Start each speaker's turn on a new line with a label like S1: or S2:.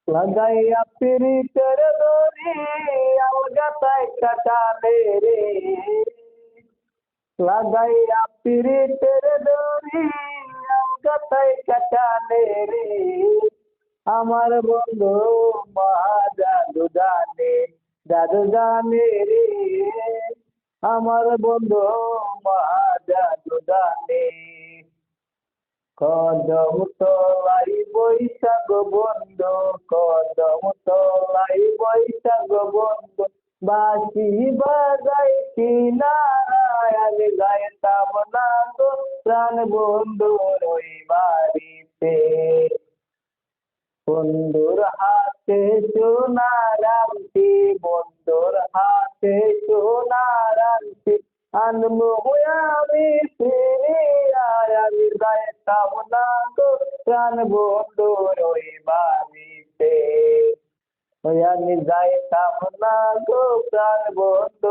S1: লাগাইয়া পিরিতের দড়ি আলগাতায় কাটালে রে, লাগাইয়া পিরিতের দড়ি আলগাতায় কাটালে রে, আমার বন্ধু মহা জাদু জানে, জাদু জানে রে, আমার বন্ধু মহা জাদু জানে। কদম তলাই বৈশাখ বন্ধু, কদম তলাই বৈশাখ বন্ধু, বাঁশি বাজাই কিনারায় আমি গাইতাম না গো প্রাণ বন্ধুর ওই বাড়িতে। বন্ধুর হাতে সোনার আংটি, বন্ধুর হাতে সোনার আংটি, আনবো আমি ফিরিয়ায় আমি যাইতাম না গো প্রাণ বন্ধুর ওই বাড়িতে। ওই আমি যাইতাম না গো প্রাণ বন্ধু